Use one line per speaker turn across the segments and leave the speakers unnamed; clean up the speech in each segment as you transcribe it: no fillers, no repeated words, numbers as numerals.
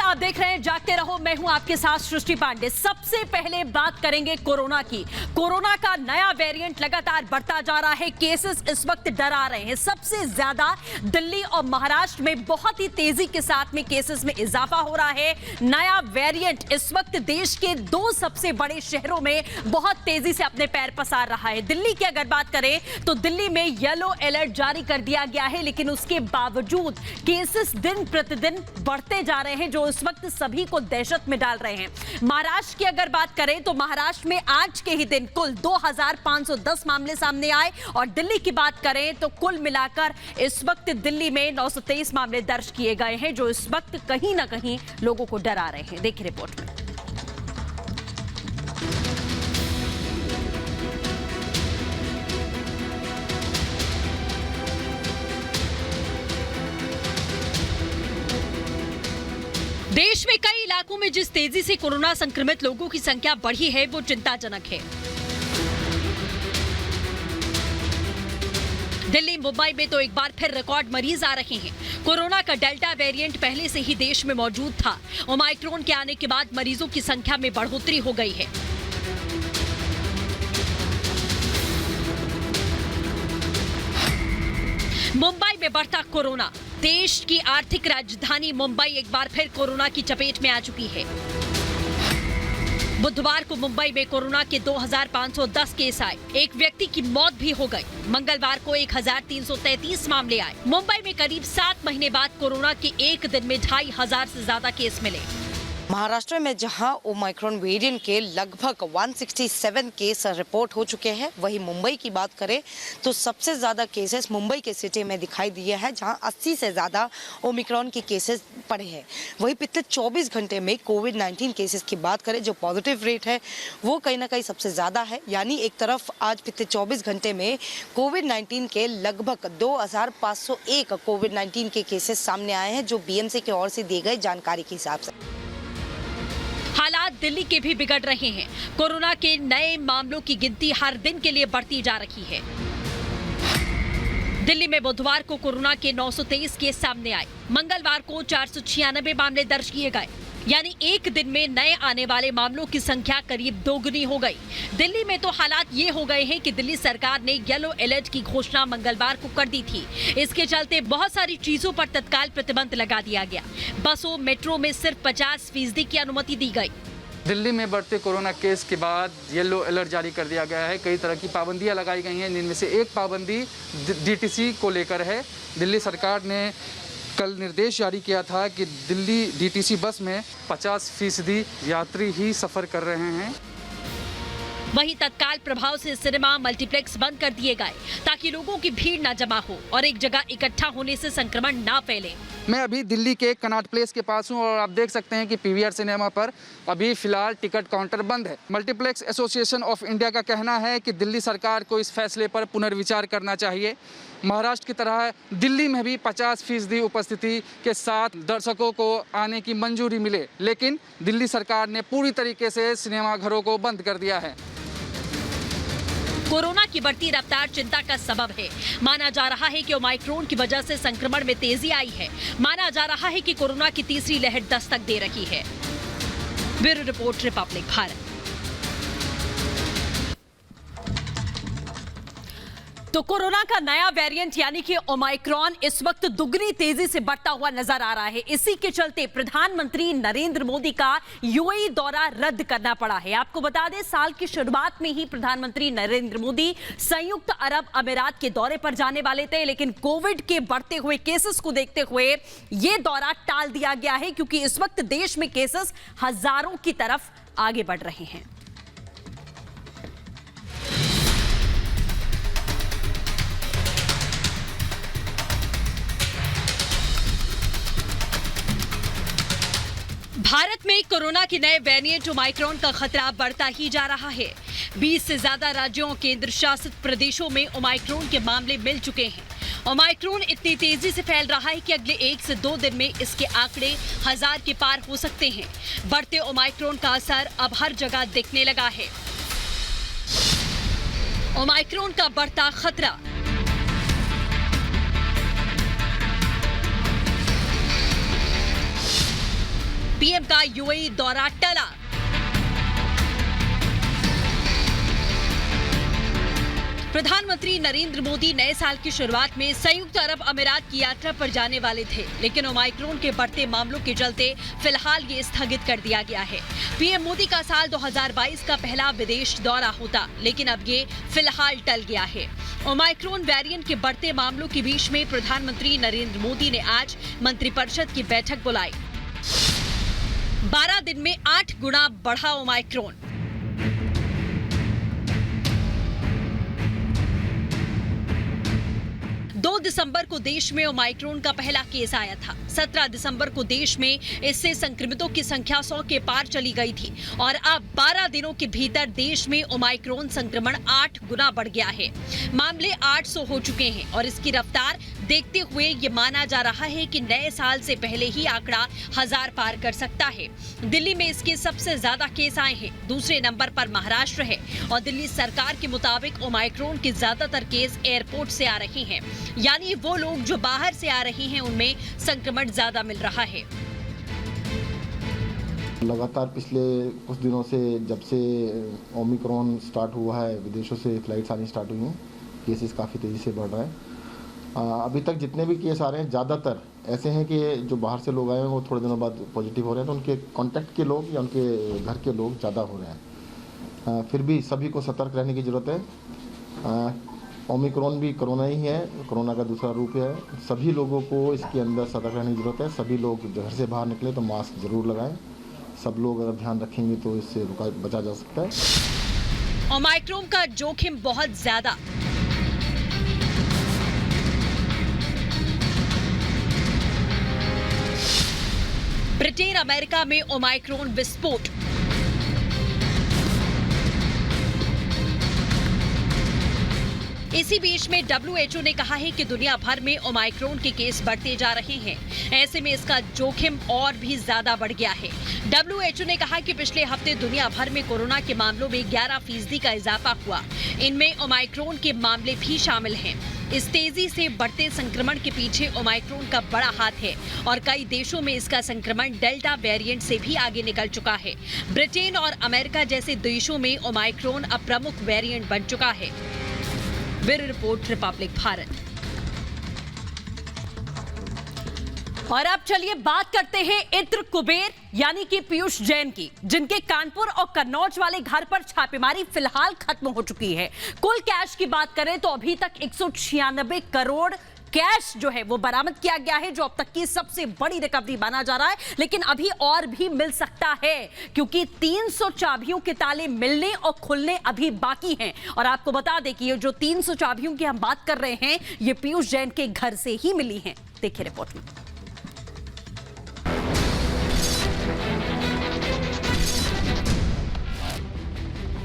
आप देख रहे हैं जागते रहो, मैं हूं आपके साथ सृष्टि पांडे। सबसे पहले बात करेंगे कोरोना की। कोरोना का नया वेरिएंट लगातार बढ़ता जा रहा है, केसेस इस वक्त डरा रहे हैं। सबसे ज्यादा दिल्ली और महाराष्ट्र में बहुत ही तेजी के साथ में केसेस में इजाफा हो रहा है। नया वेरिएंट इस वक्त देश के दो सबसे बड़े शहरों में बहुत तेजी से अपने पैर पसार रहा है। दिल्ली की अगर बात करें तो दिल्ली में येलो अलर्ट जारी कर दिया गया है, लेकिन उसके बावजूद केसेस दिन प्रतिदिन बढ़ते जा रहे हैं, जो इस वक्त सभी को दहशत में डाल रहे हैं। महाराष्ट्र की अगर बात करें तो महाराष्ट्र में आज के ही दिन कुल 2510 मामले सामने आए, और दिल्ली की बात करें तो कुल मिलाकर इस वक्त दिल्ली में 923 मामले दर्ज किए गए हैं, जो इस वक्त कहीं ना कहीं लोगों को डरा रहे हैं। देखिए रिपोर्ट में। देश में कई इलाकों में जिस तेजी से कोरोना संक्रमित लोगों की संख्या बढ़ी है, वो चिंताजनक है। दिल्ली मुंबई में तो एक बार फिर रिकॉर्ड मरीज आ रहे हैं। कोरोना का डेल्टा वेरिएंट पहले से ही देश में मौजूद था। ओमाइक्रोन के आने के बाद मरीजों की संख्या में बढ़ोतरी हो गई है। मुंबई में बढ़ता कोरोना। देश की आर्थिक राजधानी मुंबई एक बार फिर कोरोना की चपेट में आ चुकी है। बुधवार को मुंबई में कोरोना के 2510 केस आए। एक व्यक्ति की मौत भी हो गई। मंगलवार को 1333 मामले आए। मुंबई में करीब 7 महीने बाद कोरोना के एक दिन में 2500 से ज्यादा केस मिले।
महाराष्ट्र में जहां ओमाइक्रोन वेरिएंट के लगभग 167 केस रिपोर्ट हो चुके हैं, वहीं मुंबई की बात करें तो सबसे ज़्यादा केसेस मुंबई के सिटी में दिखाई दिए हैं, जहां 80 से ज़्यादा ओमिक्रॉन के केसेस पड़े हैं। वहीं पिछले 24 घंटे में कोविड-19 केसेस की बात करें, जो पॉजिटिव रेट है वो कहीं ना कहीं सबसे ज़्यादा है। यानी एक तरफ आज पिछले 24 घंटे में कोविड-19 के लगभग 2501 कोविड-19 के केसेस सामने आए हैं, जो बीएमसी की ओर से दी गई जानकारी के हिसाब से।
हालात दिल्ली के भी बिगड़ रहे हैं। कोरोना के नए मामलों की गिनती हर दिन के लिए बढ़ती जा रही है। दिल्ली में बुधवार को कोरोना के 923 केस सामने आए। मंगलवार को 496 मामले दर्ज किए गए, यानी एक दिन में नए आने वाले मामलों की संख्या करीब दोगुनी हो गई। दिल्ली में तो हालात ये हो गए हैं कि दिल्ली सरकार ने येलो अलर्ट की घोषणा मंगलवार को कर दी थी। इसके चलते बहुत सारी चीजों पर तत्काल प्रतिबंध लगा दिया गया। बसों, मेट्रो में सिर्फ 50% की अनुमति दी गई।
दिल्ली में बढ़ते कोरोना केस के बाद येलो अलर्ट जारी कर दिया गया है। कई तरह की पाबंदियां लगाई गई हैं, जिनमें से एक पाबंदी डीटीसी को लेकर है। दिल्ली सरकार ने कल निर्देश जारी किया था कि दिल्ली डीटीसी बस में 50% यात्री ही सफर कर रहे हैं।
वहीं तत्काल प्रभाव से सिनेमा, मल्टीप्लेक्स बंद कर दिए गए, ताकि लोगों की भीड़ न जमा हो और एक जगह इकट्ठा होने से संक्रमण न फैले।
मैं अभी दिल्ली के कनॉट प्लेस के पास हूं, और आप देख सकते हैं कि पीवीआर सिनेमा पर अभी फिलहाल टिकट काउंटर बंद है। मल्टीप्लेक्स एसोसिएशन ऑफ इंडिया का कहना है कि दिल्ली सरकार को इस फैसले पर पुनर्विचार करना चाहिए। महाराष्ट्र की तरह दिल्ली में भी 50% उपस्थिति के साथ दर्शकों को आने की मंजूरी मिले, लेकिन दिल्ली सरकार ने पूरी तरीके से सिनेमाघरों को बंद कर दिया है।
कोरोना की बढ़ती रफ्तार चिंता का सबब है। माना जा रहा है कि ओमाइक्रोन की वजह से संक्रमण में तेजी आई है। माना जा रहा है कि कोरोना की तीसरी लहर दस्तक दे रही है। Bureau report, Republic Bharat. तो कोरोना का नया वेरिएंट यानी कि ओमाइक्रॉन इस वक्त दुगनी तेजी से बढ़ता हुआ नजर आ रहा है। इसी के चलते प्रधानमंत्री नरेंद्र मोदी का यूएई दौरा रद्द करना पड़ा है। आपको बता दें, साल की शुरुआत में ही प्रधानमंत्री नरेंद्र मोदी संयुक्त अरब अमीरात के दौरे पर जाने वाले थे, लेकिन कोविड के बढ़ते हुए केसेस को देखते हुए यह दौरा टाल दिया गया है, क्योंकि इस वक्त देश में केसेस हजारों की तरफ आगे बढ़ रहे हैं। भारत में कोरोना के नए वेरिएंट ओमाइक्रॉन का खतरा बढ़ता ही जा रहा है। 20 से ज्यादा राज्यों और केंद्र शासित प्रदेशों में ओमाइक्रॉन के मामले मिल चुके हैं। ओमाइक्रॉन इतनी तेजी से फैल रहा है कि अगले 1 से 2 दिन में इसके आंकड़े 1000 के पार हो सकते हैं। बढ़ते ओमाइक्रॉन का असर अब हर जगह दिखने लगा है। ओमाइक्रॉन का बढ़ता खतरा। पीएम का यूएई दौरा टला। प्रधानमंत्री नरेंद्र मोदी नए साल की शुरुआत में संयुक्त अरब अमीरात की यात्रा पर जाने वाले थे, लेकिन ओमाइक्रोन के बढ़ते मामलों के चलते फिलहाल ये स्थगित कर दिया गया है। पीएम मोदी का साल 2022 का पहला विदेश दौरा होता, लेकिन अब ये फिलहाल टल गया है। ओमाइक्रोन वेरिएंट के बढ़ते मामलों के बीच में प्रधानमंत्री नरेंद्र मोदी ने आज मंत्रिपरिषद की बैठक बुलाई। 12 दिन में 8 गुना बढ़ा ओमाइक्रोन। 2 दिसंबर को देश में ओमाइक्रोन का पहला केस आया था। 17 दिसंबर को देश में इससे संक्रमितों की संख्या 100 के पार चली गई थी और अब 12 दिनों के भीतर देश में ओमाइक्रोन संक्रमण 8 गुना बढ़ गया है। मामले 800 हो चुके हैं और इसकी रफ्तार देखते हुए ये माना जा रहा है कि नए साल से पहले ही आंकड़ा 1000 पार कर सकता है। दिल्ली में इसके सबसे ज्यादा केस आए हैं। दूसरे नंबर पर महाराष्ट्र है और दिल्ली सरकार के मुताबिक ओमाइक्रोन के ज्यादातर केस एयरपोर्ट से आ रहे हैं, यानी वो लोग जो बाहर से आ रहे हैं उनमें संक्रमण ज्यादा मिल रहा है।
लगातार पिछले कुछ दिनों से जब से ओमिक्रॉन स्टार्ट हुआ है, विदेशों से फ्लाइट्स आनी स्टार्ट हुई हैं, केसेस काफ़ी तेज़ी से बढ़ रहे हैं। अभी तक जितने भी केस आ रहे हैं ज़्यादातर ऐसे हैं कि जो बाहर से लोग आए हैं वो थोड़े दिनों बाद पॉजिटिव हो रहे हैं, तो उनके कांटेक्ट के लोग या उनके घर के लोग ज़्यादा हो रहे हैं। फिर भी सभी को सतर्क रहने की ज़रूरत है। ओमिक्रॉन भी कोरोना ही है, कोरोना का दूसरा रूप है। सभी लोगों को इसके अंदर सतर्क रहने की ज़रूरत है। सभी लोग घर से बाहर निकले तो मास्क ज़रूर लगाएं। सब लोग अगर ध्यान रखेंगे तो इससे बचा जा सकता है।
ओमाइक्रोन का जोखिम बहुत ज्यादा। ब्रिटेन अमेरिका में ओमाइक्रोन विस्फोट। इसी बीच में WHO ने कहा है कि दुनिया भर में ओमाइक्रोन के केस बढ़ते जा रहे हैं। ऐसे में इसका जोखिम और भी ज्यादा बढ़ गया है। WHO ने कहा कि पिछले हफ्ते दुनिया भर में कोरोना के मामलों में 11% का इजाफा हुआ। इनमें ओमाइक्रोन के मामले भी शामिल हैं। इस तेजी से बढ़ते संक्रमण के पीछे ओमाइक्रोन का बड़ा हाथ है और कई देशों में इसका संक्रमण डेल्टा वेरिएंट से भी आगे निकल चुका है। ब्रिटेन और अमेरिका जैसे देशों में ओमाइक्रोन अब प्रमुख वेरिएंट बन चुका है। Bureau report, Republic Bharat. और अब चलिए बात करते हैं इत्र कुबेर यानी कि पीयूष जैन की, जिनके कानपुर और कन्नौज वाले घर पर छापेमारी फिलहाल खत्म हो चुकी है। कुल कैश की बात करें तो अभी तक 196 करोड़ कैश जो है वो बरामद किया गया है, जो अब तक की सबसे बड़ी रिकवरी माना जा रहा है। लेकिन अभी और भी मिल सकता है, क्योंकि 300 चाबियों के ताले मिलने और खुलने अभी बाकी हैं। और आपको बता दें कि ये जो 300 चाबियों की हम बात कर रहे हैं, ये पीयूष जैन के घर से ही मिली हैं। देखिए रिपोर्ट में।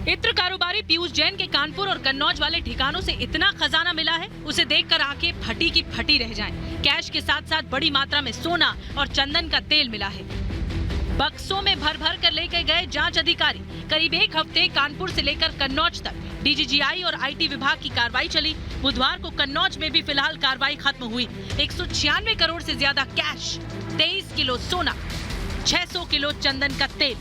इत्र कारोबारी पीयूष जैन के कानपुर और कन्नौज वाले ठिकानों से इतना खजाना मिला है, उसे देखकर आंखें फटी की फटी रह जाएं। कैश के साथ साथ बड़ी मात्रा में सोना और चंदन का तेल मिला है। बक्सों में भर भर कर लेकर गए जांच अधिकारी। करीब 1 हफ्ते कानपुर से लेकर कन्नौज तक DGGI और IT विभाग की कार्रवाई चली। बुधवार को कन्नौज में भी फिलहाल कार्रवाई खत्म हुई। 196 करोड़ से ज्यादा कैश, 23 किलो सोना, 600 किलो चंदन का तेल।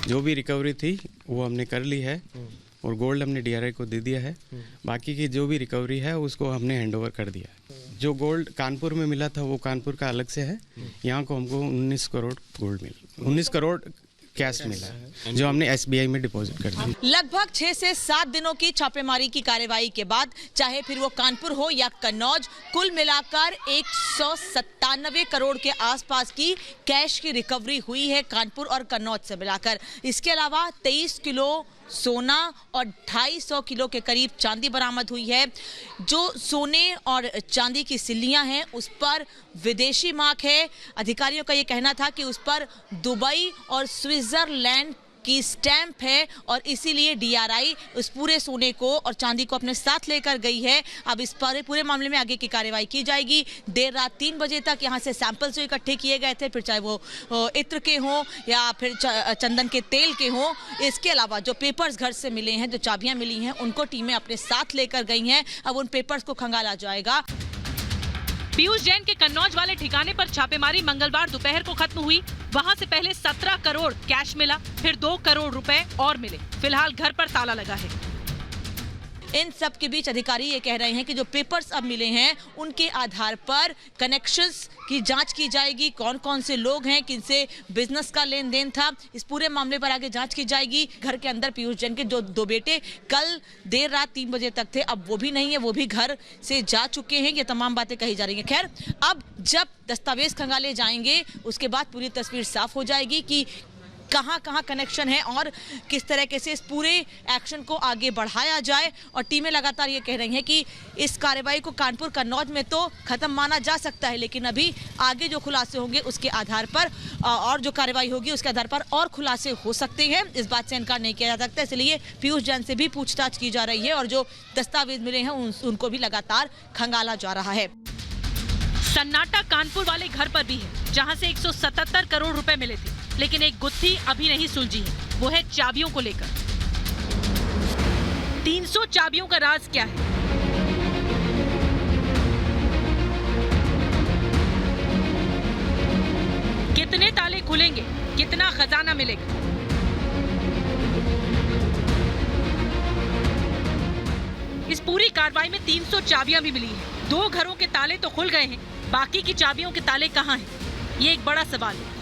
जो भी रिकवरी थी वो हमने कर ली है और गोल्ड हमने DRI को दे दिया है। बाकी की जो भी रिकवरी है उसको हमने हैंडओवर कर दिया है। जो गोल्ड कानपुर में मिला था वो कानपुर का अलग से है। यहाँ को हमको 19 करोड़ गोल्ड मिला, 19 करोड़ कैश मिला है, जो हमने SBI में डिपॉजिट कर दिया।
लगभग 6 से 7 दिनों की छापेमारी की कार्रवाई के बाद, चाहे फिर वो कानपुर हो या कन्नौज, कुल मिलाकर 197 करोड़ के आसपास की कैश की रिकवरी हुई है कानपुर और कन्नौज से मिलाकर। इसके अलावा 23 किलो सोना और 250 किलो के करीब चांदी बरामद हुई है। जो सोने और चांदी की सिल्लियां हैं उस पर विदेशी मार्क है। अधिकारियों का ये कहना था कि उस पर दुबई और स्विट्जरलैंड की स्टैंप है और इसीलिए DRI उस पूरे सोने को और चांदी को अपने साथ लेकर गई है। अब इस पूरे मामले में आगे की कार्रवाई की जाएगी। देर रात 3 बजे तक यहाँ से सैंपल्स जो इकट्ठे किए गए थे, फिर चाहे वो इत्र के हों या फिर चंदन के तेल के हों। इसके अलावा जो पेपर्स घर से मिले हैं, जो चाबियाँ मिली हैं, उनको टीमें अपने साथ लेकर गई हैं। अब उन पेपर्स को खंगाला जाएगा।
पीयूष जैन के कन्नौज वाले ठिकाने पर छापेमारी मंगलवार दोपहर को खत्म हुई। वहां से पहले 17 करोड़ कैश मिला, फिर 2 करोड़ रुपए और मिले। फिलहाल घर पर ताला लगा है।
इन सब के बीच अधिकारी ये कह रहे हैं कि जो पेपर्स अब मिले हैं उनके आधार पर कनेक्शंस की जांच की जाएगी, कौन कौन से लोग हैं, किनसे बिजनेस का लेन देन था, इस पूरे मामले पर आगे जांच की जाएगी। घर के अंदर पीयूष जैन के जो 2 बेटे कल देर रात 3 बजे तक थे, अब वो भी नहीं है, वो भी घर से जा चुके हैं। ये तमाम बातें कही जा रही हैं। खैर, अब जब दस्तावेज खंगाले जाएंगे उसके बाद पूरी तस्वीर साफ हो जाएगी कि कहां कहां कनेक्शन है और किस तरीके से इस पूरे एक्शन को आगे बढ़ाया जाए। और टीमें लगातार ये कह रही हैं कि इस कार्रवाई को कानपुर कन्नौज में तो खत्म माना जा सकता है, लेकिन अभी आगे जो खुलासे होंगे उसके आधार पर और जो कार्रवाई होगी उसके आधार पर और खुलासे हो सकते हैं। इस बात से इनकार नहीं किया जा सकता, इसलिए पीयूष जैन से भी पूछताछ की जा रही है और जो दस्तावेज मिले हैं उनको भी लगातार खंगाला जा रहा है।
सन्नाटा कानपुर वाले घर पर भी है, जहां से 177 करोड़ रुपए मिले थे, लेकिन एक गुत्थी अभी नहीं सुलझी है। वो है चाबियों को लेकर। 300 चाबियों का राज क्या है? कितने ताले खुलेंगे? कितना खजाना मिलेगा? इस पूरी कार्रवाई में 300 चाबियां भी मिली हैं। 2 घरों के ताले तो खुल गए हैं, बाकी की चाबियों के ताले कहां हैं? ये एक बड़ा सवाल है।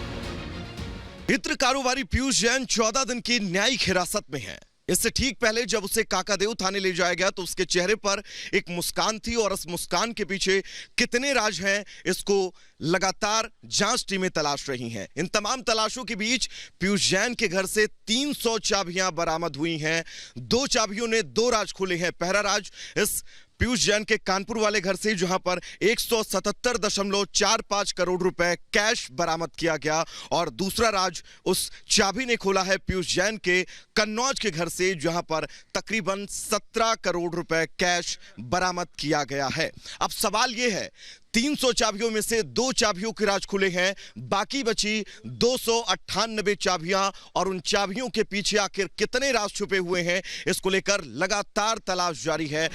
इत्र कारोबारी पीयूष जैन 14 दिन की न्यायिक हिरासत में है। इससे ठीक पहले जब उसे काकादेव थाने ले जाया गया तो उसके चेहरे पर एक मुस्कान थी और इस मुस्कान के पीछे कितने राज हैं, इसको लगातार जांच टीमें तलाश रही हैं। इन तमाम तलाशों के बीच पीयूष जैन के घर से 300 चाबियां बरामद हुई हैं। 2 चाबियों ने 2 राज खोले हैं। पहला राज इस पीयूष जैन के कानपुर वाले घर से, जहां पर 177.45 करोड़ रुपए कैश बरामद किया गया, और दूसरा राज उस चाबी ने खोला है पीयूष जैन के कन्नौज के घर से, जहां पर तकरीबन 17 करोड़ रुपए कैश बरामद किया गया है। अब सवाल यह है, 300 चाबियों में से 2 चाबियों के राज खुले हैं, बाकी बची 298 चाबियां, और उन चाबियों के पीछे आखिर कितने राज छुपे हुए हैं, इसको लेकर लगातार तलाश जारी है।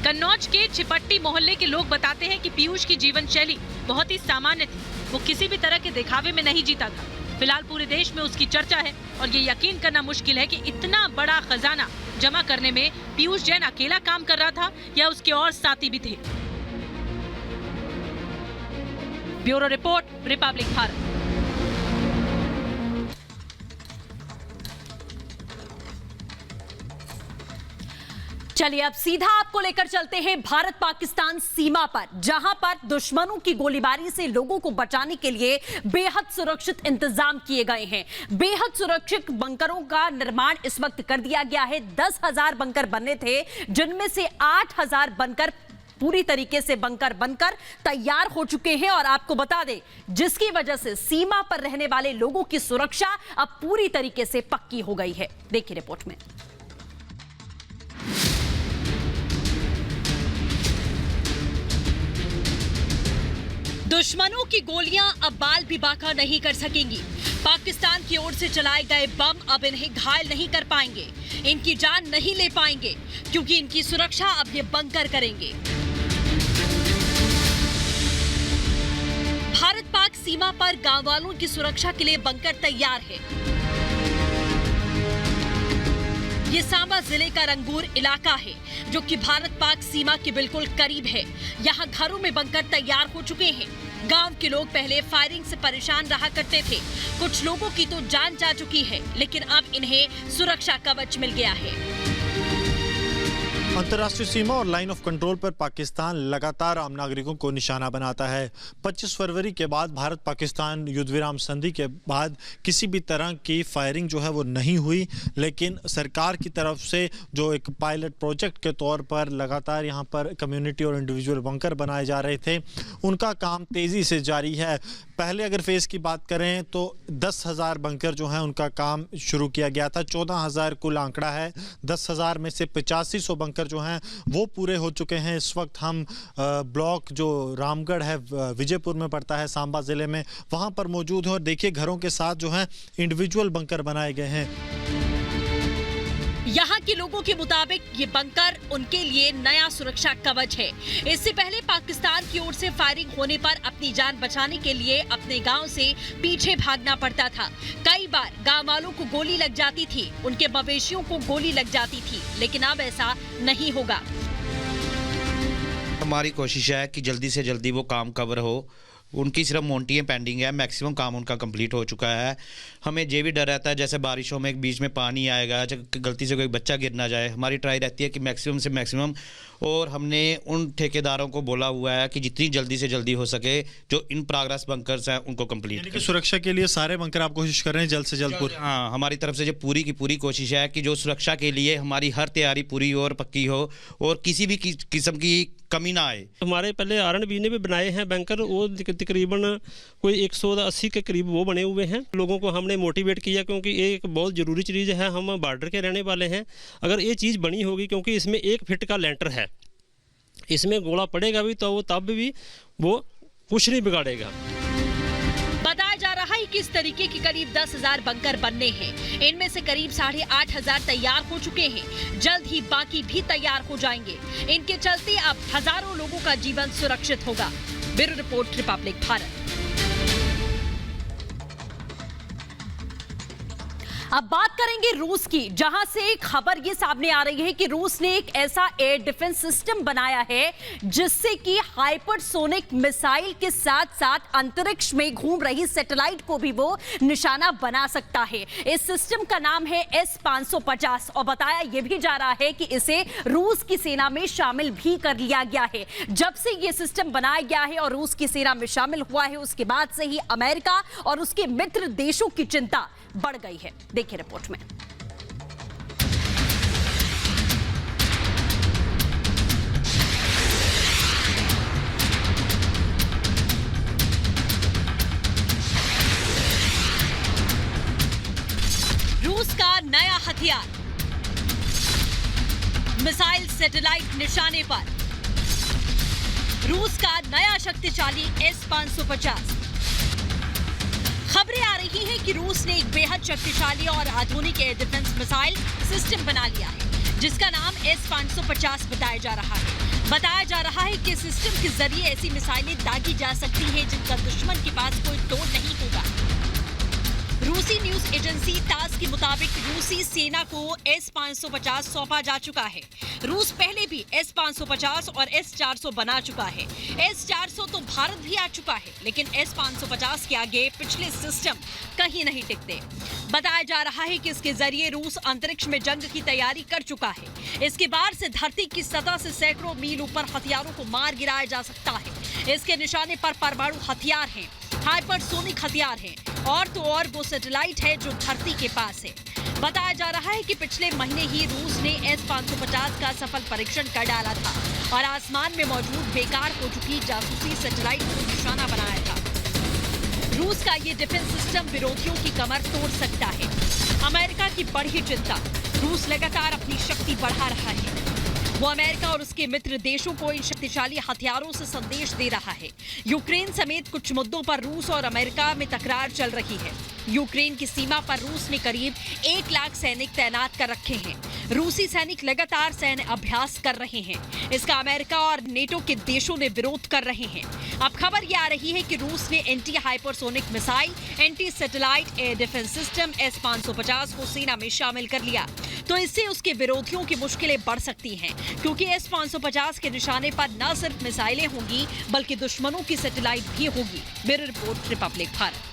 कन्नौज के छिपट्टी मोहल्ले के लोग बताते हैं कि पीयूष की जीवन शैली बहुत ही सामान्य थी। वो किसी भी तरह के दिखावे में नहीं जीता था। फिलहाल पूरे देश में उसकी चर्चा है और ये यकीन करना मुश्किल है कि इतना बड़ा खजाना जमा करने में पीयूष जैन अकेला काम कर रहा था या उसके और साथी भी थे। Bureau report, Republic Bharat.
चलिए अब सीधा आपको लेकर चलते हैं भारत पाकिस्तान सीमा पर, जहां पर दुश्मनों की गोलीबारी से लोगों को बचाने के लिए बेहद सुरक्षित इंतजाम किए गए हैं। बेहद सुरक्षित बंकरों का निर्माण इस वक्त कर दिया गया है। 10,000 बंकर बनने थे, जिनमें से 8,000 बनकर पूरी तरीके से बंकर बनकर तैयार हो चुके हैं। और आपको बता दें, जिसकी वजह से सीमा पर रहने वाले लोगों की सुरक्षा अब पूरी तरीके से पक्की हो गई है। देखिए रिपोर्ट में। दुश्मनों की गोलियां अब बाल भी बांका नहीं कर सकेंगी। पाकिस्तान की ओर से चलाए गए बम अब इन्हें घायल नहीं कर पाएंगे, इनकी जान नहीं ले पाएंगे, क्योंकि इनकी सुरक्षा अब ये बंकर करेंगे। भारत पाक सीमा पर गांव वालों की सुरक्षा के लिए बंकर तैयार है। ये सांबा जिले का रंगूर इलाका है, जो कि भारत पाक सीमा के बिल्कुल करीब है। यहाँ घरों में बंकर तैयार हो चुके हैं। गांव के लोग पहले फायरिंग से परेशान रहा करते थे। कुछ लोगों की तो जान जा चुकी है, लेकिन अब इन्हें सुरक्षा कवच मिल गया है।
अंतर्राष्ट्रीय सीमा और लाइन ऑफ कंट्रोल पर पाकिस्तान लगातार आम नागरिकों को निशाना बनाता है। 25 फरवरी के बाद भारत पाकिस्तान युद्ध विराम संधि के बाद किसी भी तरह की फायरिंग जो है वो नहीं हुई, लेकिन सरकार की तरफ से जो एक पायलट प्रोजेक्ट के तौर पर लगातार यहाँ पर कम्युनिटी और इंडिविजुअल बंकर बनाए जा रहे थे, उनका काम तेज़ी से जारी है। पहले अगर फेज़ की बात करें तो 10,000 बंकर जो है उनका काम शुरू किया गया था। 14,000 कुल आंकड़ा है। 10,000 में से 8500 बंकर जो हैं वो पूरे हो चुके हैं। इस वक्त हम ब्लॉक जो रामगढ़ है, विजयपुर में पड़ता है, सांबा ज़िले में, वहाँ पर मौजूद हैं और देखिए घरों के साथ जो है इंडिविजुअल बंकर बनाए गए हैं।
यहाँ के लोगों के मुताबिक ये बंकर उनके लिए नया सुरक्षा कवच है। इससे पहले पाकिस्तान की ओर से फायरिंग होने पर अपनी जान बचाने के लिए अपने गांव से पीछे भागना पड़ता था। कई बार गांव वालों को गोली लग जाती थी, उनके मवेशियों को गोली लग जाती थी, लेकिन अब ऐसा नहीं होगा।
हमारी कोशिश है कि जल्दी से जल्दी वो काम कवर हो। उनकी सिर्फ मोन्टियाँ पेंडिंग है, मैक्सिमम काम उनका कंप्लीट हो चुका है। हमें ये भी डर रहता है जैसे बारिशों में बीच में पानी आएगा, गलती से कोई बच्चा गिर ना जाए। हमारी ट्राई रहती है कि मैक्सिमम से मैक्सिमम, और हमने उन ठेकेदारों को बोला हुआ है कि जितनी जल्दी से जल्दी हो सके जो इन प्रोग्रेस बंकर्स हैं उनको कंप्लीट करें।
सुरक्षा के लिए सारे बंकर आप कोशिश कर रहे हैं जल्द से जल्द पूरी?
हाँ, हमारी तरफ से जो पूरी की पूरी कोशिश है कि जो सुरक्षा के लिए हमारी हर तैयारी पूरी और पक्की हो और किसी भी किस्म की कमी ना आए।
हमारे पहले RNB ने भी बनाए हैं बैंकर, वो तकरीबन कोई 180 के करीब वो बने हुए हैं। लोगों को हमने मोटिवेट किया क्योंकि ये एक बहुत ज़रूरी चीज़ है। हम बॉर्डर के रहने वाले हैं। अगर ये चीज़ बनी होगी, क्योंकि इसमें 1 फीट का लेंटर है, इसमें गोला पड़ेगा भी तो वो तब भी वो कुछ नहीं बिगाड़ेगा।
बताया जा रहा है कि इस तरीके के करीब 10,000 बंकर बनने हैं। इनमें से करीब 8,500 तैयार हो चुके हैं। जल्द ही बाकी भी तैयार हो जाएंगे। इनके चलते अब हजारों लोगों का जीवन सुरक्षित होगा। Bureau report, Republic Bharat. अब बात करेंगे रूस की, जहां से खबर ये सामने आ रही है कि रूस ने एक ऐसा एयर डिफेंस सिस्टम बनाया है जिससे कि हाइपरसोनिक मिसाइल के साथ साथ अंतरिक्ष में घूम रही सैटेलाइट को भी वो निशाना बना सकता है। इस सिस्टम का नाम है S-550 और बताया यह भी जा रहा है कि इसे रूस की सेना में शामिल भी कर लिया गया है। जब से यह सिस्टम बनाया गया है और रूस की सेना में शामिल हुआ है, उसके बाद से ही अमेरिका और उसके मित्र देशों की चिंता बढ़ गई है। देखिए रिपोर्ट में। रूस का नया हथियार, मिसाइल सैटेलाइट निशाने पर। रूस का नया शक्तिशाली S-550। खबरें आ रही हैं कि रूस ने एक बेहद शक्तिशाली और आधुनिक एयर डिफेंस मिसाइल सिस्टम बना लिया है, जिसका नाम S-550 बताया जा रहा है। बताया जा रहा है कि सिस्टम के जरिए ऐसी मिसाइलें दागी जा सकती हैं जिनका दुश्मन के पास कोई तोड़ नहीं होगा। रूसी न्यूज एजेंसी तास के मुताबिक रूसी सेना को S-550 सौंपा जा चुका है। रूस पहले भी S-550 और S-400 बना चुका है। S-400 तो भारत भी आ चुका है, लेकिन S-550 के आगे पिछले सिस्टम कहीं नहीं टिकते। बताया जा रहा है कि इसके जरिए रूस अंतरिक्ष में जंग की तैयारी कर चुका है। इसके बाद से धरती की सतह से सैकड़ों मील ऊपर हथियारों को मार गिराया जा सकता है। इसके निशाने पर परमाणु हथियार हैं, हाइपरसोनिक हथियार हैं और तो और वो सैटेलाइट है जो धरती के पास है। बताया जा रहा है कि पिछले महीने ही रूस ने S-550 का सफल परीक्षण कर डाला था और आसमान में मौजूद बेकार हो चुकी जासूसी सैटेलाइट को निशाना बनाया था। रूस का ये डिफेंस सिस्टम विरोधियों की कमर तोड़ सकता है। अमेरिका की बढ़ी चिंता। रूस लगातार अपनी शक्ति बढ़ा रहा है। वो अमेरिका और उसके मित्र देशों को इन शक्तिशाली हथियारों से संदेश दे रहा है। यूक्रेन समेत कुछ मुद्दों पर रूस और अमेरिका में तकरार चल रही है। यूक्रेन की सीमा पर रूस ने करीब 1 लाख सैनिक तैनात कर रखे हैं। रूसी सैनिक लगातार सैन्य अभ्यास कर रहे हैं। इसका अमेरिका और नेटो के देशों ने विरोध कर रहे हैं। अब खबर यह आ रही है कि रूस ने anti hypersonic missile, anti satellite air defence system S-550 को सेना में शामिल कर लिया, तो इससे उसके विरोधियों की मुश्किलें बढ़ सकती हैं, क्योंकि S-550 के निशाने पर न सिर्फ मिसाइलें होंगी बल्कि दुश्मनों की सैटेलाइट भी होगी। Bureau report, Republic Bharat.